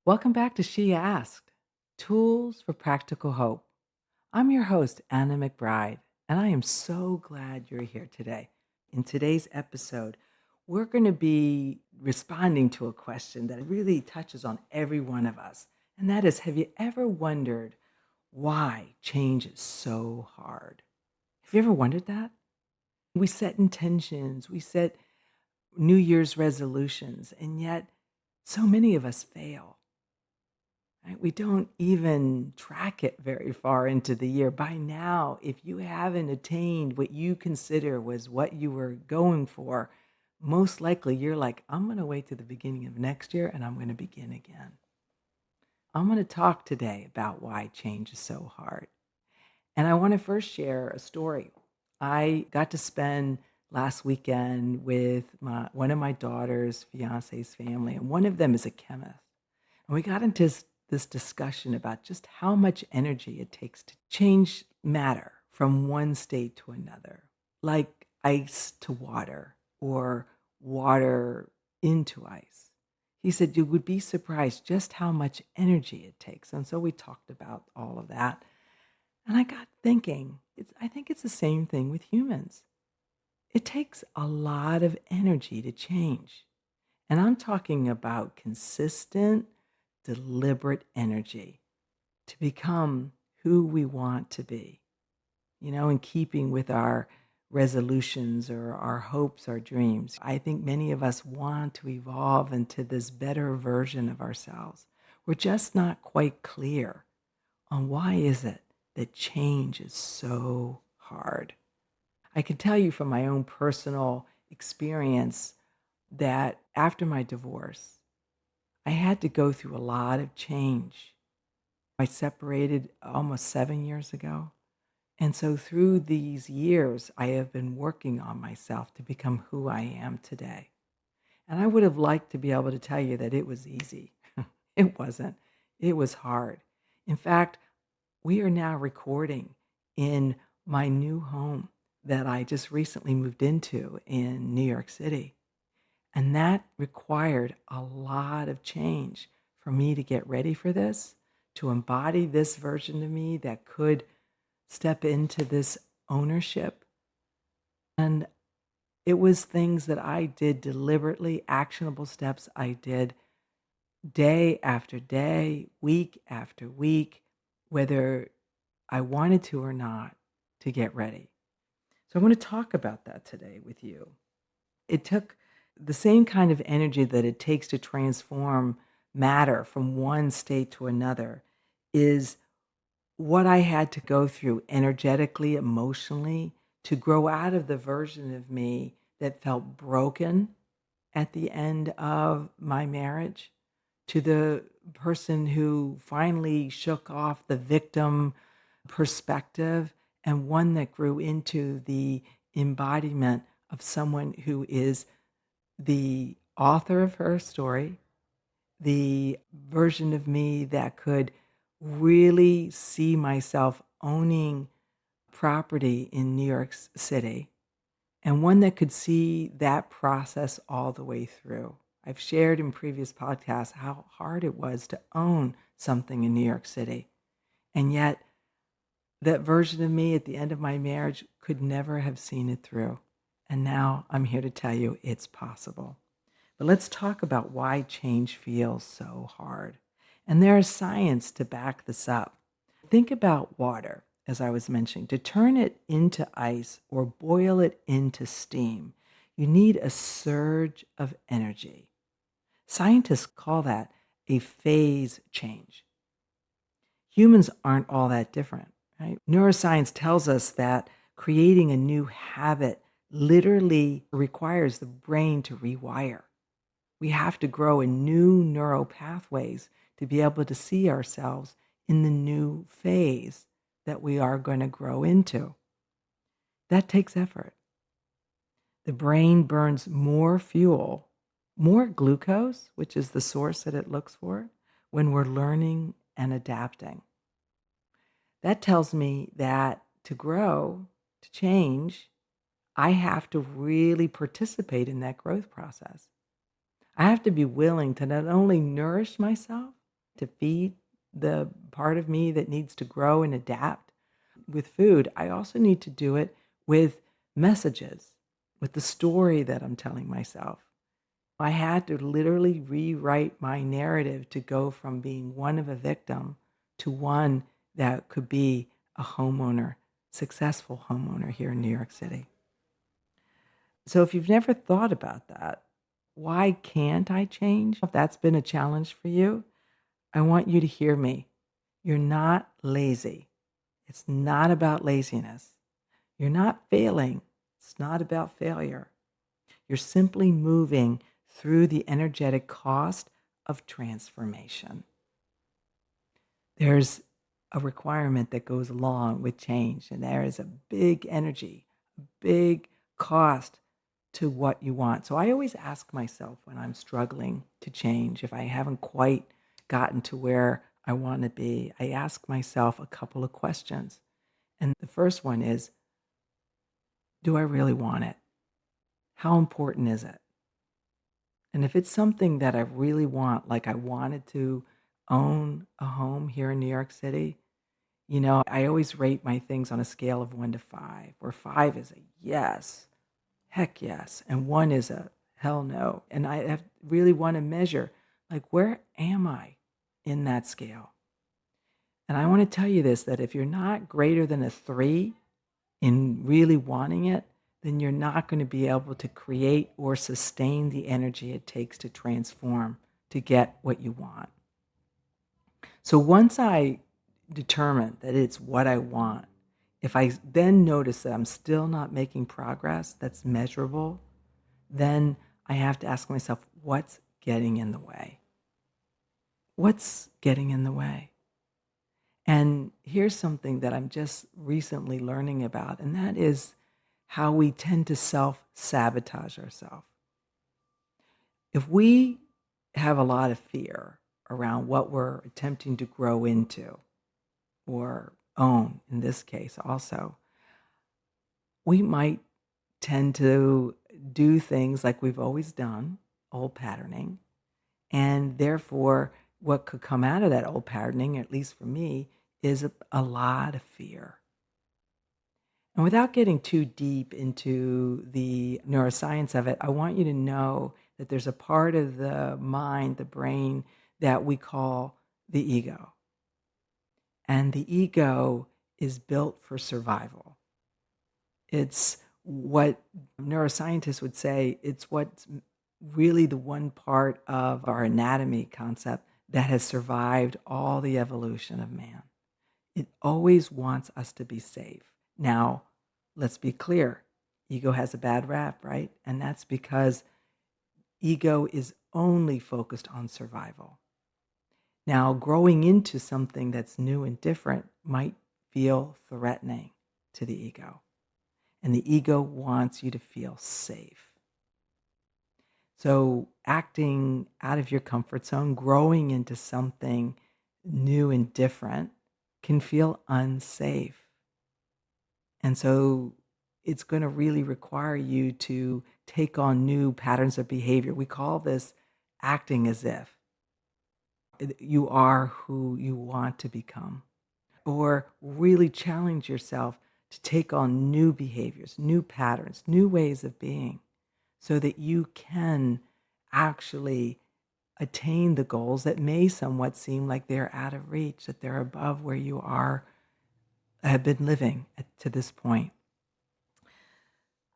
Welcome back to She Asked Tools for Practical Hope. I'm your host, Anna McBride, and I am so glad you're here today. In today's episode, we're going to be responding to a question that really touches on every one of us. And that is, have you ever wondered why change is so hard? Have you ever wondered that? We set intentions, we set New Year's resolutions, and yet so many of us fail. Right? We don't even track it very far into the year. By now, if you haven't attained what you consider was what you were going for, most likely you're like, I'm going to wait to the beginning of next year and I'm going to begin again. I'm going to talk today about why change is so hard. And I want to first share a story. I got to spend last weekend with one of my daughter's fiance's family, and one of them is a chemist. And we got into this discussion about just how much energy it takes to change matter from one state to another, like ice to water or water into ice. He said, you would be surprised just how much energy it takes. And so we talked about all of that. And I got thinking, I think it's the same thing with humans. It takes a lot of energy to change. And I'm talking about consistent, deliberate energy to become who we want to be, in keeping with our resolutions or our hopes, our dreams. I think many of us want to evolve into this better version of ourselves. We're just not quite clear on why is it that change is so hard. I can tell you from my own personal experience that after my divorce, I had to go through a lot of change. I separated almost 7 years ago. And so through these years, I have been working on myself to become who I am today. And I would have liked to be able to tell you that it was easy. It wasn't. It was hard. In fact, we are now recording in my new home that I just recently moved into in New York City. And that required a lot of change for me to get ready for this, to embody this version of me that could step into this ownership. And it was things that I did deliberately, actionable steps I did day after day, week after week, whether I wanted to or not, to get ready. So I want to talk about that today with you. It took the same kind of energy that it takes to transform matter from one state to another is what I had to go through energetically, emotionally, to grow out of the version of me that felt broken at the end of my marriage to the person who finally shook off the victim perspective and one that grew into the embodiment of someone who is the author of her story, the version of me that could really see myself owning property in New York City, and one that could see that process all the way through. I've shared in previous podcasts how hard it was to own something in New York City. And yet, that version of me at the end of my marriage could never have seen it through. And now I'm here to tell you it's possible. But let's talk about why change feels so hard. And there is science to back this up. Think about water, as I was mentioning. To turn it into ice or boil it into steam, you need a surge of energy. Scientists call that a phase change. Humans aren't all that different, right? Neuroscience tells us that creating a new habit literally requires the brain to rewire. We have to grow in new neural pathways to be able to see ourselves in the new phase that we are going to grow into. That takes effort. The brain burns more fuel, more glucose, which is the source that it looks for, when we're learning and adapting. That tells me that to grow, to change, I have to really participate in that growth process. I have to be willing to not only nourish myself, to feed the part of me that needs to grow and adapt. With food, I also need to do it with messages, with the story that I'm telling myself. I had to literally rewrite my narrative to go from being one of a victim to one that could be a homeowner, successful homeowner here in New York City. So if you've never thought about that, why can't I change? If that's been a challenge for you, I want you to hear me. You're not lazy. It's not about laziness. You're not failing. It's not about failure. You're simply moving through the energetic cost of transformation. There's a requirement that goes along with change, and there is a big energy, a big cost to what you want. So I always ask myself when I'm struggling to change, if I haven't quite gotten to where I want to be, I ask myself a couple of questions. And the first one is, do I really want it? How important is it? And if it's something that I really want, like I wanted to own a home here in New York City, I always rate my things on a scale of 1 to 5, where 5 is a yes, heck yes, and 1 is a hell no. And really want to measure, like, where am I in that scale? And I want to tell you this, that if you're not greater than a 3 in really wanting it, then you're not going to be able to create or sustain the energy it takes to transform to get what you want. So once I determine that it's what I want, if I then notice that I'm still not making progress that's measurable, then I have to ask myself, what's getting in the way? What's getting in the way? And here's something that I'm just recently learning about, and that is how we tend to self-sabotage ourselves. If we have a lot of fear around what we're attempting to grow into or own, in this case also, we might tend to do things like we've always done, old patterning, and therefore what could come out of that old patterning, at least for me, is a lot of fear. And without getting too deep into the neuroscience of it, I want you to know that there's a part of the mind, the brain, that we call the ego. And the ego is built for survival. It's what neuroscientists would say, it's what's really the one part of our anatomy concept that has survived all the evolution of man. It always wants us to be safe. Now, let's be clear. Ego has a bad rap, right? And that's because ego is only focused on survival. Now, growing into something that's new and different might feel threatening to the ego. And the ego wants you to feel safe. So acting out of your comfort zone, growing into something new and different can feel unsafe. And so it's going to really require you to take on new patterns of behavior. We call this acting as if you are who you want to become, or really challenge yourself to take on new behaviors, new patterns, new ways of being, so that you can actually attain the goals that may somewhat seem like they're out of reach, that they're above where you have been living to this point.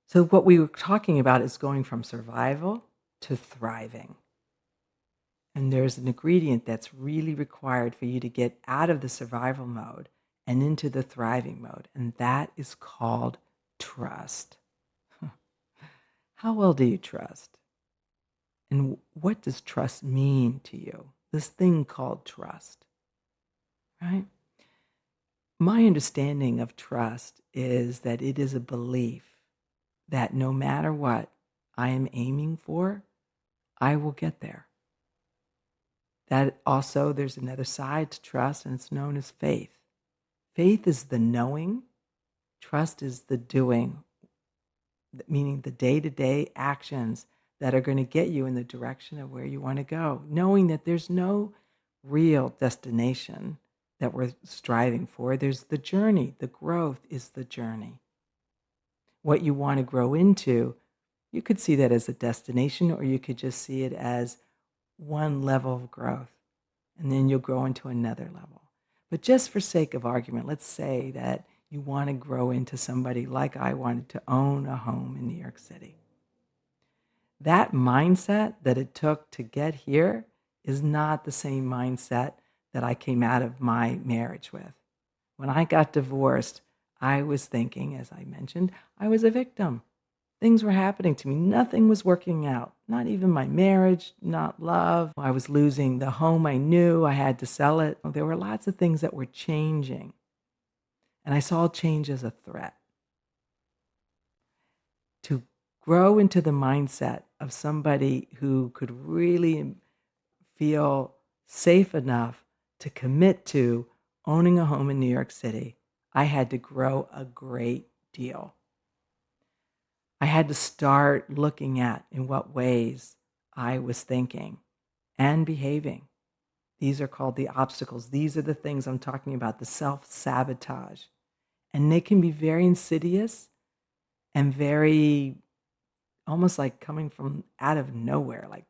So what we were talking about is going from survival to thriving. And there's an ingredient that's really required for you to get out of the survival mode and into the thriving mode, and that is called trust. How well do you trust? And what does trust mean to you? This thing called trust, right? My understanding of trust is that it is a belief that no matter what I am aiming for, I will get there. That also, there's another side to trust, and it's known as faith. Faith is the knowing, trust is the doing, meaning the day-to-day actions that are going to get you in the direction of where you want to go, knowing that there's no real destination that we're striving for. There's the journey. The growth is the journey. What you want to grow into, you could see that as a destination, or you could just see it as one level of growth, and then you'll grow into another level. But just for sake of argument, let's say that you want to grow into somebody like I wanted to own a home in New York City. That mindset that it took to get here is not the same mindset that I came out of my marriage with. When I got divorced, I was thinking, as I mentioned, I was a victim. Things were happening to me. Nothing was working out. Not even my marriage, not love. I was losing the home I knew. I had to sell it. There were lots of things that were changing. And I saw change as a threat. To grow into the mindset of somebody who could really feel safe enough to commit to owning a home in New York City, I had to grow a great deal. I had to start looking at in what ways I was thinking and behaving. These are called the obstacles. These are the things I'm talking about, the self-sabotage. And they can be very insidious and very almost like coming from out of nowhere. Like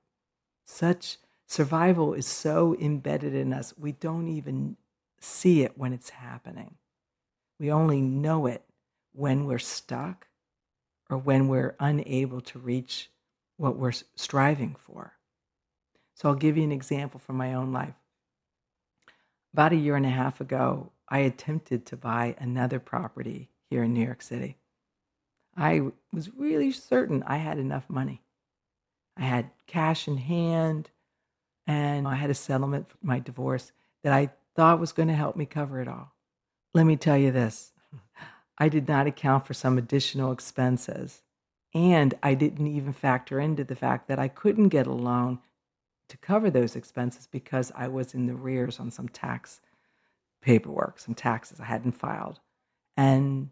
such survival is so embedded in us, we don't even see it when it's happening. We only know it when we're stuck or when we're unable to reach what we're striving for. So I'll give you an example from my own life. About a year and a half ago, I attempted to buy another property here in New York City. I was really certain I had enough money. I had cash in hand, and I had a settlement for my divorce that I thought was going to help me cover it all. Let me tell you this. I did not account for some additional expenses, and I didn't even factor into the fact that I couldn't get a loan to cover those expenses because I was in the rears on some tax paperwork, some taxes I hadn't filed. And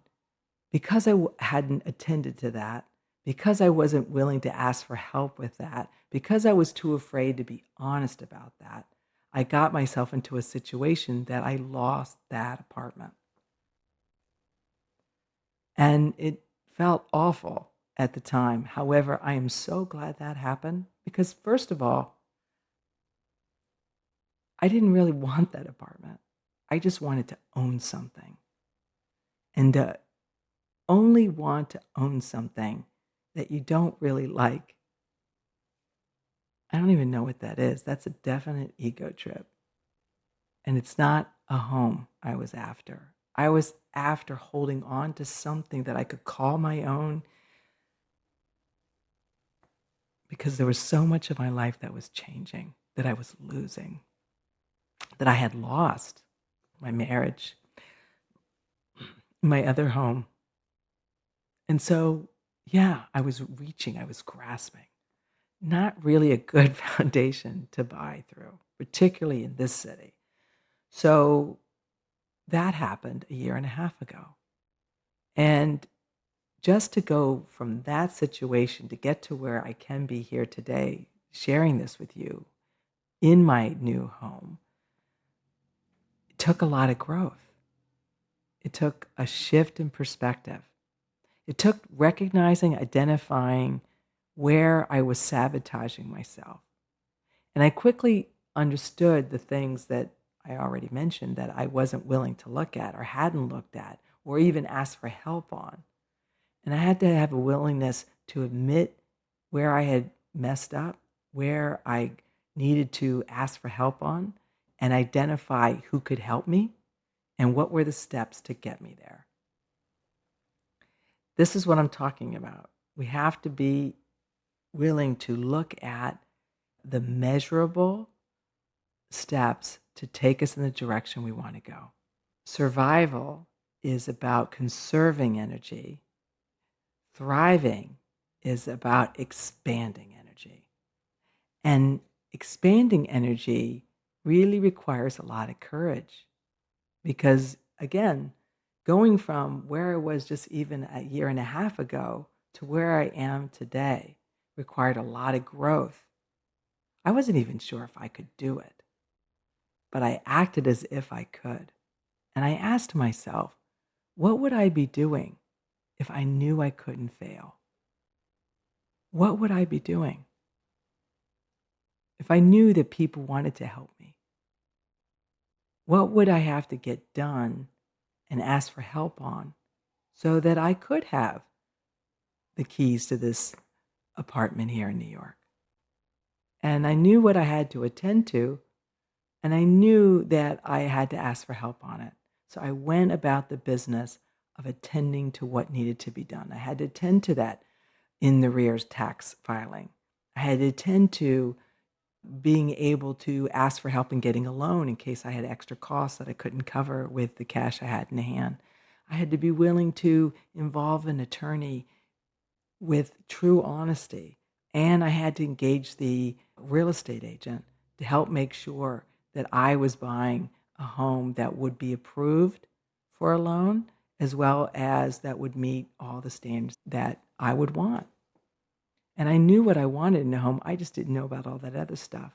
because I hadn't attended to that, because I wasn't willing to ask for help with that, because I was too afraid to be honest about that, I got myself into a situation that I lost that apartment. And it felt awful at the time. However, I am so glad that happened because, first of all, I didn't really want that apartment. I just wanted to own something. And to only want to own something that you don't really like, I don't even know what that is. That's a definite ego trip. And it's not a home I was after. I was after holding on to something that I could call my own because there was so much of my life that was changing, that I was losing, that I had lost my marriage, my other home. And so, yeah, I was reaching, I was grasping. Not really a good foundation to buy through, particularly in this city. So that happened a year and a half ago. And just to go from that situation to get to where I can be here today, sharing this with you in my new home, it took a lot of growth. It took a shift in perspective. It took recognizing, identifying where I was sabotaging myself. And I quickly understood the things that I already mentioned that I wasn't willing to look at or hadn't looked at or even asked for help on. And I had to have a willingness to admit where I had messed up, where I needed to ask for help on, and identify who could help me and what were the steps to get me there. This is what I'm talking about. We have to be willing to look at the measurable steps to take us in the direction we want to go. Survival is about conserving energy. Thriving is about expanding energy. And expanding energy really requires a lot of courage because, again, going from where I was just even a year and a half ago to where I am today required a lot of growth. I wasn't even sure if I could do it. but I acted as if I could. And I asked myself, what would I be doing if I knew I couldn't fail? What would I be doing if I knew that people wanted to help me? What would I have to get done and ask for help on so that I could have the keys to this apartment here in New York? And I knew what I had to attend to, and I knew that I had to ask for help on it. So I went about the business of attending to what needed to be done. I had to attend to that in the rears tax filing. I had to attend to being able to ask for help in getting a loan in case I had extra costs that I couldn't cover with the cash I had in hand. I had to be willing to involve an attorney with true honesty. And I had to engage the real estate agent to help make sure that I was buying a home that would be approved for a loan, as well as that would meet all the standards that I would want. And I knew what I wanted in a home. I just didn't know about all that other stuff.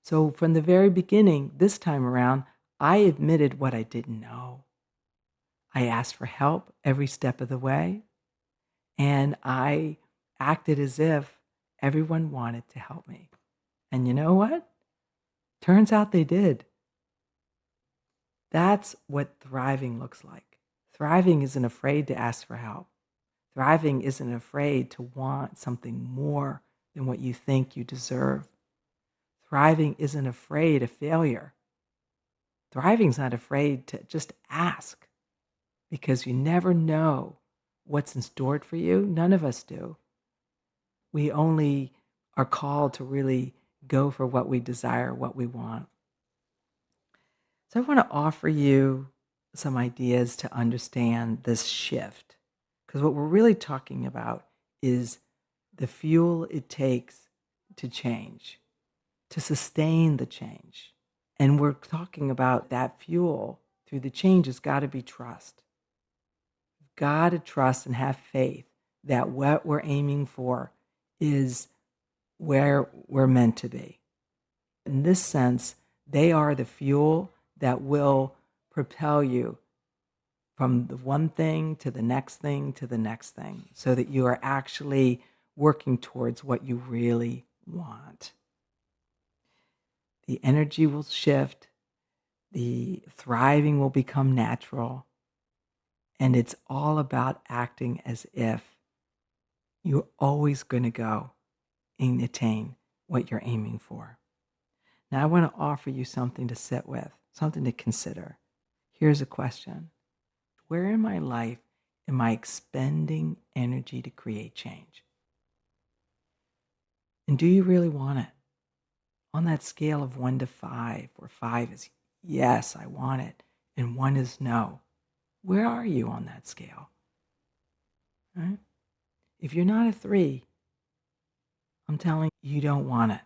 So from the very beginning, this time around, I admitted what I didn't know. I asked for help every step of the way. And I acted as if everyone wanted to help me. And you know what? Turns out they did. That's what thriving looks like. Thriving isn't afraid to ask for help. Thriving isn't afraid to want something more than what you think you deserve. Thriving isn't afraid of failure. Thriving's not afraid to just ask because you never know what's in store for you. None of us do. We only are called to really go for what we desire, what we want. So I want to offer you some ideas to understand this shift. Because what we're really talking about is the fuel it takes to change, to sustain the change. And we're talking about that fuel through the change has got to be trust. You've got to trust and have faith that what we're aiming for is where we're meant to be. In this sense, they are the fuel that will propel you from the one thing to the next thing to the next thing so that you are actually working towards what you really want. The energy will shift, the thriving will become natural, and it's all about acting as if you're always going to go and attain what you're aiming for. Now, I want to offer you something to sit with, something to consider. Here's a question. Where in my life am I expending energy to create change? And do you really want it? On that scale of 1 to 5, where 5 is yes, I want it, and 1 is no, where are you on that scale? Right? If you're not a 3, I'm telling you, you don't want it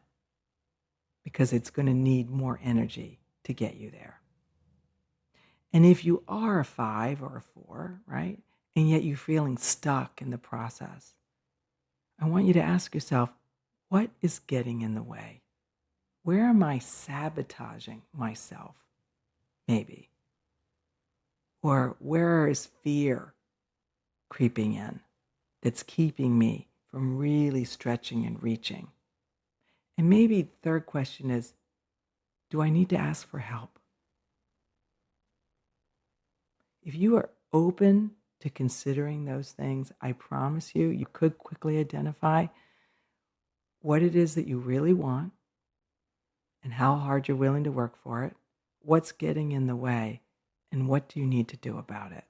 because it's going to need more energy to get you there. And if you are a 5 or a 4, right, and yet you're feeling stuck in the process, I want you to ask yourself, what is getting in the way? Where am I sabotaging myself? Maybe. Or where is fear creeping in that's keeping me from really stretching and reaching? And maybe the third question is, do I need to ask for help? If you are open to considering those things, I promise you, you could quickly identify what it is that you really want and how hard you're willing to work for it, what's getting in the way, and what do you need to do about it.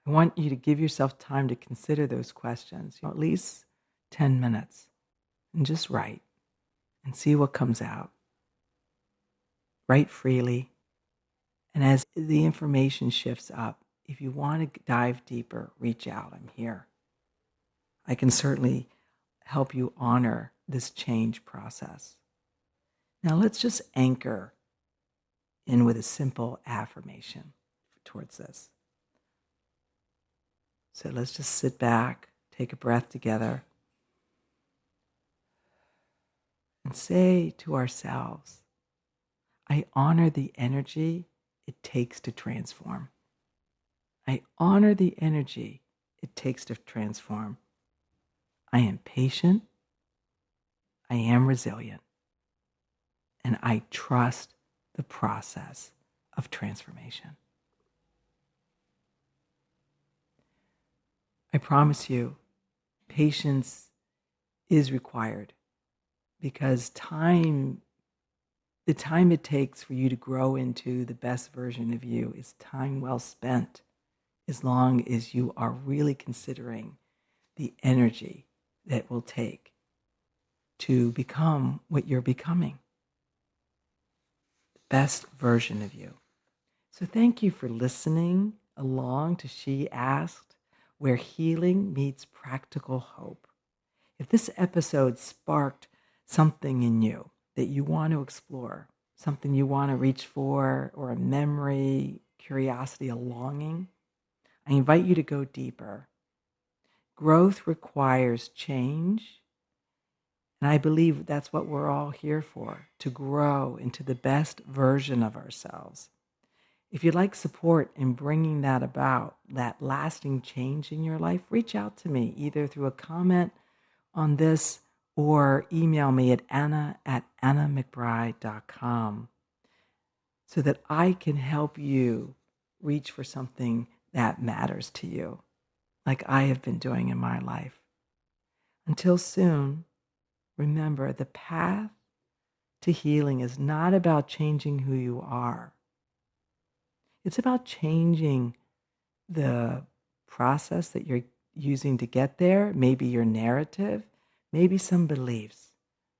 I want you to give yourself time to consider those questions, at least 10 minutes, and just write and see what comes out. Write freely. And as the information shifts up, if you want to dive deeper, reach out. I'm here. I can certainly help you honor this change process. Now let's just anchor in with a simple affirmation towards this. So let's just sit back, take a breath together, and say to ourselves, I honor the energy it takes to transform. I honor the energy it takes to transform. I am patient. I am resilient. And I trust the process of transformation. I promise you, patience is required because the time it takes for you to grow into the best version of you is time well spent, as long as you are really considering the energy that will take to become what you're becoming, the best version of you. So thank you for listening along to She Asked, where healing meets practical hope. If this episode sparked something in you that you want to explore, something you want to reach for, or a memory, curiosity, a longing, I invite you to go deeper. Growth requires change, and I believe that's what we're all here for, to grow into the best version of ourselves. If you'd like support in bringing that about, that lasting change in your life, reach out to me either through a comment on this or email me at anna@annamcbride.com so that I can help you reach for something that matters to you, like I have been doing in my life. Until soon, remember the path to healing is not about changing who you are. It's about changing the process that you're using to get there, maybe your narrative, maybe some beliefs,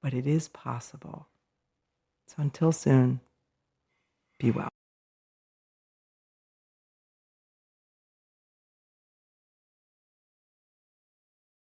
but it is possible. So until soon, be well.